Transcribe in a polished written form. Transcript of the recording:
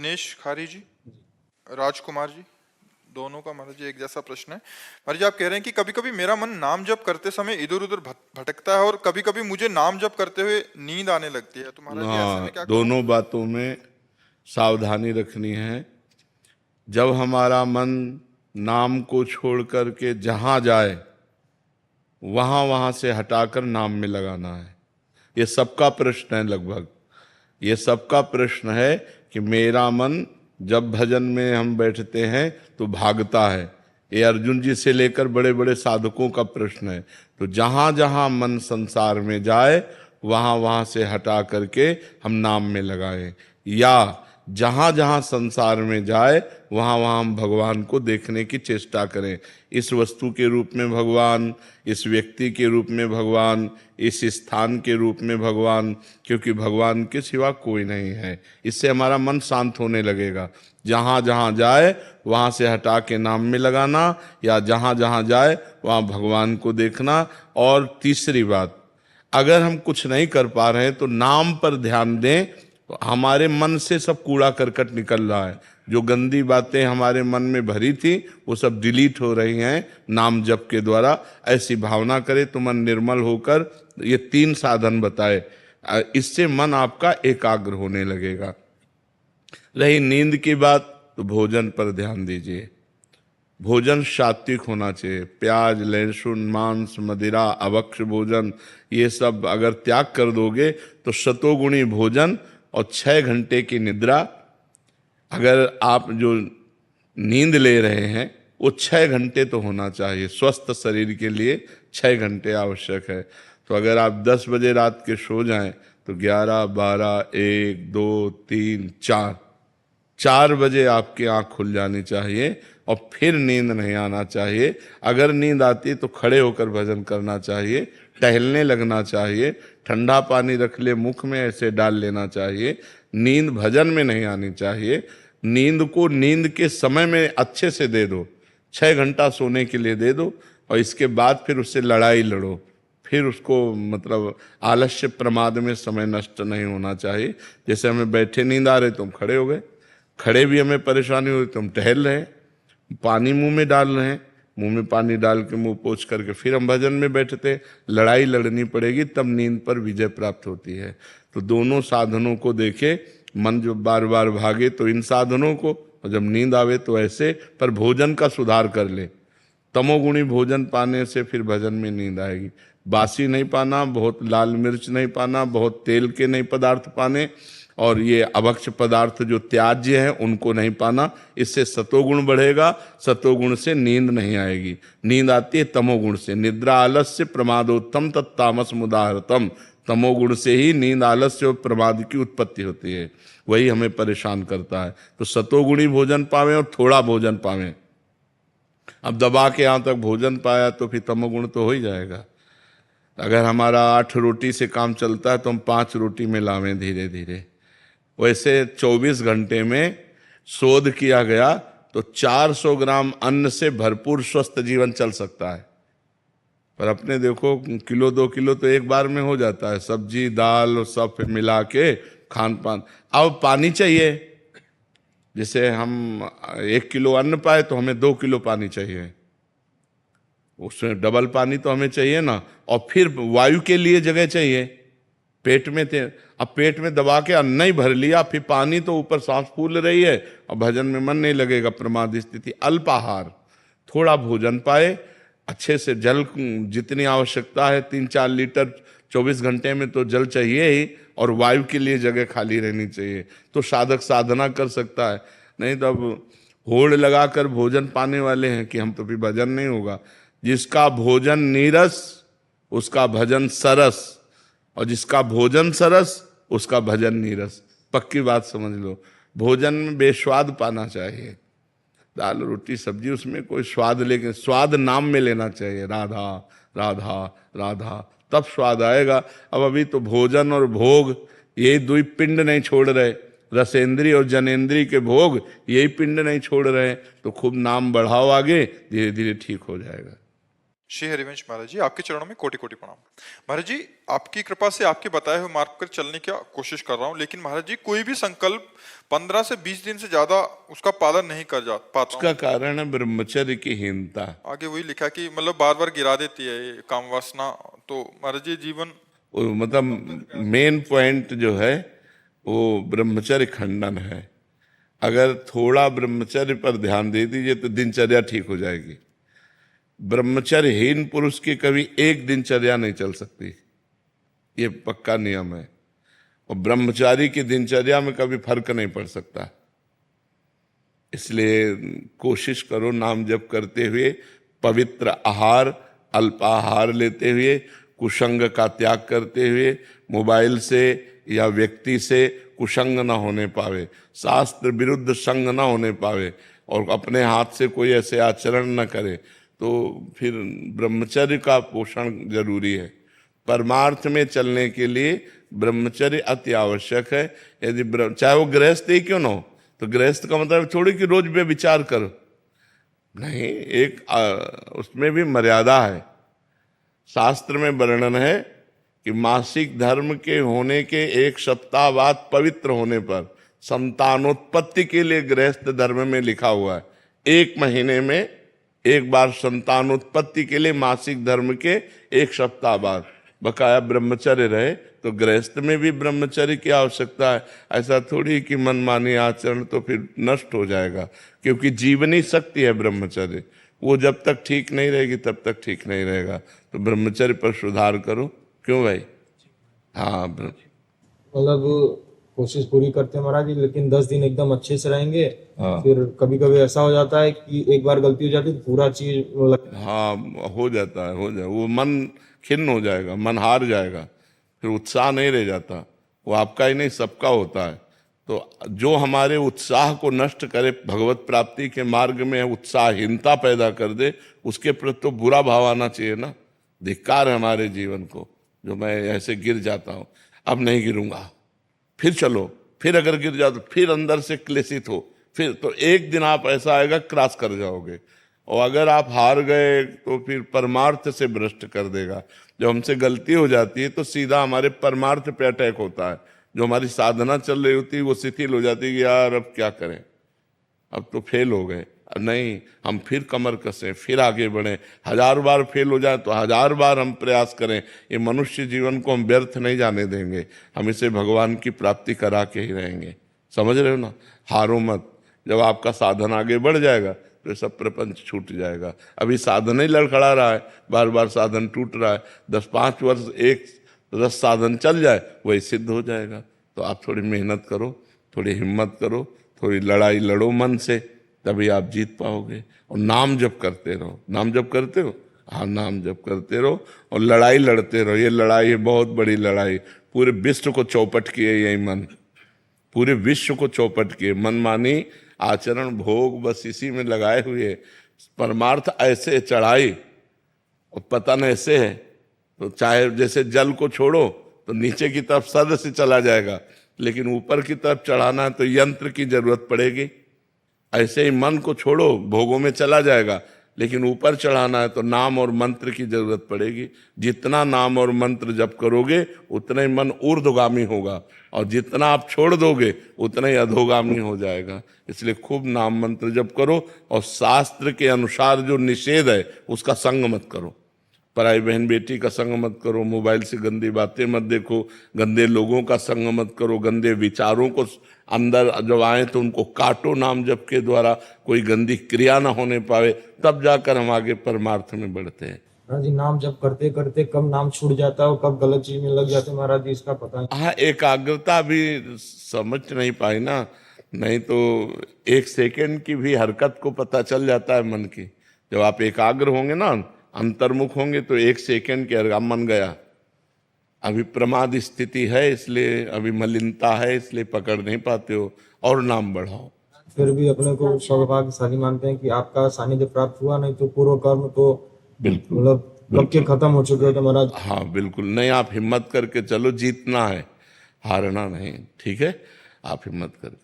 दिनेश खारी जी, राजकुमार जी, दोनों का महाराज जी एक जैसा प्रश्न है। महाराज जी, आप कह रहे हैं कि कभी कभी मेरा मन नाम जप करते समय इधर उधर भटकता है और कभी कभी मुझे नाम जप करते हुए नींद आने लगती है, तो महाराज जी ऐसे में हाँ, क्या करूं? दोनों बातों में सावधानी रखनी है। जब हमारा मन नाम को छोड़ करके जहाँ जाए वहाँ वहाँ से हटाकर नाम में लगाना है। ये सबका प्रश्न है, लगभग ये सबका प्रश्न है कि मेरा मन जब भजन में हम बैठते हैं तो भागता है। ये अर्जुन जी से लेकर बड़े बड़े साधकों का प्रश्न है। तो जहाँ जहाँ मन संसार में जाए वहाँ वहाँ से हटा करके हम नाम में लगाएं, या जहाँ जहाँ संसार में जाए वहाँ वहाँ हम भगवान को देखने की चेष्टा करें। इस वस्तु के रूप में भगवान, इस व्यक्ति के रूप में भगवान, इस स्थान के रूप में भगवान, क्योंकि भगवान के सिवा कोई नहीं है। इससे हमारा मन शांत होने लगेगा। जहाँ जहाँ जाए वहाँ से हटा के नाम में लगाना, या जहाँ जहाँ जाए वहाँ भगवान को देखना। और तीसरी बात, अगर हम कुछ नहीं कर पा रहे हैं तो नाम पर ध्यान दें। तो हमारे मन से सब कूड़ा करकट निकल रहा है, जो गंदी बातें हमारे मन में भरी थी वो सब डिलीट हो रही हैं नाम जप के द्वारा। ऐसी भावना करें तो मन निर्मल होकर, ये 3 साधन बताए, इससे मन आपका एकाग्र होने लगेगा। रही नींद की बात, तो भोजन पर ध्यान दीजिए। भोजन सात्विक होना चाहिए। प्याज, लहसुन, मांस, मदिरा, अभक्ष्य भोजन, ये सब अगर त्याग कर दोगे तो शतोगुणी भोजन और 6 घंटे की निद्रा। अगर आप जो नींद ले रहे हैं वो 6 घंटे तो होना चाहिए। स्वस्थ शरीर के लिए 6 घंटे आवश्यक है। तो अगर आप 10 बजे रात के सो जाएं तो 11, 12, 1, 2, 3, 4 बजे आपकी आंख खुल जानी चाहिए और फिर नींद नहीं आना चाहिए। अगर नींद आती तो खड़े होकर भजन करना चाहिए, टहलने लगना चाहिए, ठंडा पानी रख ले मुख में, ऐसे डाल लेना चाहिए। नींद भजन में नहीं आनी चाहिए। नींद को नींद के समय में अच्छे से दे दो, 6 घंटा सोने के लिए दे दो, और इसके बाद फिर उससे लड़ाई लड़ो। फिर उसको मतलब आलस्य प्रमाद में समय नष्ट नहीं होना चाहिए। जैसे हमें बैठे नींद आ रहे तो हम खड़े हो गए, खड़े भी हमें परेशानी हो रही तो हम टहल रहे हैं, पानी मुंह में डाल रहे हैं, मुंह में पानी डाल के मुंह पोंछ करके फिर हम भजन में बैठते। लड़ाई लड़नी पड़ेगी तब नींद पर विजय प्राप्त होती है। तो दोनों साधनों को देखे। मन जो बार बार भागे तो इन साधनों को, और जब नींद आवे तो ऐसे। पर भोजन का सुधार कर ले। तमोगुणी भोजन पाने से फिर भजन में नींद आएगी। बासी नहीं पाना, बहुत लाल मिर्च नहीं पाना, बहुत तेल के नहीं पदार्थ पाने, और ये अभक्ष्य पदार्थ जो त्याज्य हैं उनको नहीं पाना। इससे सतोगुण बढ़ेगा, सतोगुण से नींद नहीं आएगी। नींद आती है तमोगुण से। निद्रा आलस्य प्रमादोत्तम तत्तामस मुदाहरतम। तमोगुण से ही नींद, आलस्य और प्रमाद की उत्पत्ति होती है, वही हमें परेशान करता है। तो सतोगुणी भोजन पावें और थोड़ा भोजन पावें। अब दबा के यहाँ तक भोजन पाया तो फिर तमोगुण तो हो ही जाएगा। अगर हमारा 8 रोटी से काम चलता है तो हम 5 रोटी में लावें धीरे धीरे। वैसे 24 घंटे में शोध किया गया तो 400 ग्राम अन्न से भरपूर स्वस्थ जीवन चल सकता है। पर अपने देखो, किलो 2 किलो तो एक बार में हो जाता है, सब्जी दाल और सब मिला के खान पान। अब पानी चाहिए। जैसे हम 1 किलो अन्न पाए तो हमें 2 किलो पानी चाहिए, उसमें डबल पानी तो हमें चाहिए ना। और फिर वायु के लिए जगह चाहिए। पेट में थे, अब पेट में दबा के अन्न ही भर लिया, फिर पानी तो ऊपर सांस फूल रही है और भजन में मन नहीं लगेगा, प्रमाद स्थिति। अल्पाहार, थोड़ा भोजन पाए, अच्छे से जल जितनी आवश्यकता है 3-4 लीटर 24 घंटे में तो जल चाहिए ही, और वायु के लिए जगह खाली रहनी चाहिए। तो साधक साधना कर सकता है। नहीं तो अब होड़ लगाकर भोजन पाने वाले हैं कि हम तो फिर भजन नहीं होगा। जिसका भोजन नीरस उसका भजन सरस, और जिसका भोजन सरस उसका भजन नीरस। पक्की बात समझ लो। भोजन में बेस्वाद पाना चाहिए, दाल रोटी सब्जी उसमें कोई स्वाद, लेकिन स्वाद नाम में लेना चाहिए। राधा राधा राधा, तब स्वाद आएगा। अब अभी तो भोजन और भोग यही 2 पिंड नहीं छोड़ रहे, रसेंद्री और जनेंद्री के भोग यही पिंड नहीं छोड़ रहे। तो खूब नाम बढ़ाओ आगे, धीरे धीरे ठीक हो जाएगा। श्री हरिवंश महाराज जी, आपके चरणों में कोटि कोटि प्रणाम। महाराज जी, आपकी कृपा से आपके बताए हुए मार्ग पर चलने की कोशिश कर रहा हूँ, लेकिन महाराज जी कोई भी संकल्प 15 से 20 दिन से ज्यादा उसका पालन नहीं कर पाता हूँ। उसका कारण है ब्रह्मचर्य की हीनता। आगे वही लिखा कि मतलब बार बार गिरा देती है ये काम वासना। तो महाराज जी जीवन मतलब मेन पॉइंट जो है वो ब्रह्मचर्य खंडन है। अगर थोड़ा ब्रह्मचर्य पर ध्यान दे दीजिए तो दिनचर्या ठीक हो जाएगी। ब्रह्मचर्यहीन पुरुष की कभी एक दिनचर्या नहीं चल सकती, ये पक्का नियम है। और ब्रह्मचारी की दिनचर्या में कभी फर्क नहीं पड़ सकता। इसलिए कोशिश करो नाम जप करते हुए पवित्र आहार, अल्पाहार लेते हुए, कुसंग का त्याग करते हुए, मोबाइल से या व्यक्ति से कुसंग न होने पावे, शास्त्र विरुद्ध संग न होने पावे, और अपने हाथ से कोई ऐसे आचरण न करे, तो फिर ब्रह्मचर्य का पोषण जरूरी है। परमार्थ में चलने के लिए ब्रह्मचर्य अति आवश्यक है। यदि चाहे वो गृहस्थ ही क्यों ना हो, तो गृहस्थ का मतलब थोड़ी कि रोज पे विचार करो, नहीं, एक उसमें भी मर्यादा है। शास्त्र में वर्णन है कि मासिक धर्म के होने के 1 सप्ताह बाद पवित्र होने पर संतानोत्पत्ति के लिए गृहस्थ धर्म में लिखा हुआ है 1 महीने में एक बार संतानोत्पत्ति के लिए मासिक धर्म के 1 सप्ताह बाद बकाया ब्रह्मचर्य रहे। तो गृहस्थ में भी ब्रह्मचर्य की आवश्यकता है। ऐसा थोड़ी कि मनमानी आचरण तो फिर नष्ट हो जाएगा, क्योंकि जीवनी शक्ति है ब्रह्मचर्य, वो जब तक ठीक नहीं रहेगी तब तक ठीक नहीं रहेगा। तो ब्रह्मचर्य पर सुधार करो। क्यों भाई? हाँ, मतलब कोशिश पूरी करते हैं महाराज जी, लेकिन 10 दिन एकदम अच्छे से रहेंगे। हाँ। फिर कभी कभी ऐसा हो जाता है कि एक बार गलती हो जाती है तो पूरा चीज हाँ, हो जाता है, हो जाए, वो मन खिन्न हो जाएगा, मन हार जाएगा, फिर उत्साह नहीं रह जाता। वो आपका ही नहीं, सबका होता है। तो जो हमारे उत्साह को नष्ट करे, भगवत प्राप्ति के मार्ग में उत्साहहीनता पैदा कर दे, उसके प्रति तो बुरा भाव आना चाहिए ना। धिक्कार है हमारे जीवन को, जो मैं ऐसे गिर जाता हूँ, अब नहीं गिरूंगा, फिर चलो, फिर अगर गिर जाओ तो फिर अंदर से क्लेशित हो, फिर तो एक दिन आप ऐसा आएगा क्रॉस कर जाओगे। और अगर आप हार गए तो फिर परमार्थ से भ्रष्ट कर देगा। जब हमसे गलती हो जाती है तो सीधा हमारे परमार्थ पे अटैक होता है। जो हमारी साधना चल रही होती है वो शिथिल हो जाती है कि यार अब क्या करें, अब तो फेल हो गए। नहीं, हम फिर कमर कसें, फिर आगे बढ़ें। 1000 बार फेल हो जाए तो 1000 बार हम प्रयास करें। ये मनुष्य जीवन को हम व्यर्थ नहीं जाने देंगे, हम इसे भगवान की प्राप्ति करा के ही रहेंगे। समझ रहे हो ना? हारो मत। जब आपका साधन आगे बढ़ जाएगा तो ये सब प्रपंच छूट जाएगा। अभी साधन ही लड़खड़ा रहा है, बार बार साधन टूट रहा है। 10-5 वर्ष एक रस साधन चल जाए, वही सिद्ध हो जाएगा। तो आप थोड़ी मेहनत करो, थोड़ी हिम्मत करो, थोड़ी लड़ाई लड़ो मन से, तभी आप जीत पाओगे। और नाम जप करते रहो। नाम जप करते हो? हाँ, नाम जप करते रहो और लड़ाई लड़ते रहो। ये लड़ाई है बहुत बड़ी लड़ाई, पूरे विश्व को चौपट किए यही मन, पूरे विश्व को चौपट किए। मनमानी आचरण भोग बस इसी में लगाए हुए। परमार्थ ऐसे चढ़ाई और पतन ऐसे है, तो चाहे जैसे जल को छोड़ो तो नीचे की तरफ सद से चला जाएगा, लेकिन ऊपर की तरफ चढ़ाना है तो यंत्र की जरूरत पड़ेगी। ऐसे ही मन को छोड़ो, भोगों में चला जाएगा, लेकिन ऊपर चढ़ाना है तो नाम और मंत्र की जरूरत पड़ेगी। जितना नाम और मंत्र जप करोगे उतना ही मन ऊर्ध्वगामी होगा, और जितना आप छोड़ दोगे उतना ही अधोगामी हो जाएगा। इसलिए खूब नाम मंत्र जप करो, और शास्त्र के अनुसार जो निषेध है उसका संग मत करो। पराई बहन बेटी का संग मत करो, मोबाइल से गंदी बातें मत देखो, गंदे लोगों का संग मत करो, गंदे विचारों को अंदर जब आए तो उनको काटो नाम जप के द्वारा, कोई गंदी क्रिया ना होने पावे, तब जाकर हम आगे परमार्थ में बढ़ते हैं। महाराज जी नाम जप करते करते कब नाम छूट जाता है और कब गलत चीज में लग जाते हैं महाराज जी, इसका पता नहीं। हाँ, एकाग्रता भी समझ नहीं पाई ना, नहीं तो 1 सेकंड की भी हरकत को पता चल जाता है मन की। जब आप एकाग्र होंगे ना, अंतर्मुख होंगे, तो 1 सेकंड के हरकत मन गया। अभी प्रमाद स्थिति है, इसलिए अभी मलिनता है, इसलिए पकड़ नहीं पाते हो, और नाम बढ़ाओ। फिर भी अपने को सौभाग्यशाली मानते हैं कि आपका सानिध्य प्राप्त हुआ, नहीं तो पूर्व कर्म तो बिल्कुल मतलब कब के खत्म हो चुके थे महाराज। हाँ बिल्कुल, नहीं, आप हिम्मत करके चलो, जीतना है, हारना नहीं। ठीक है, आप हिम्मत करके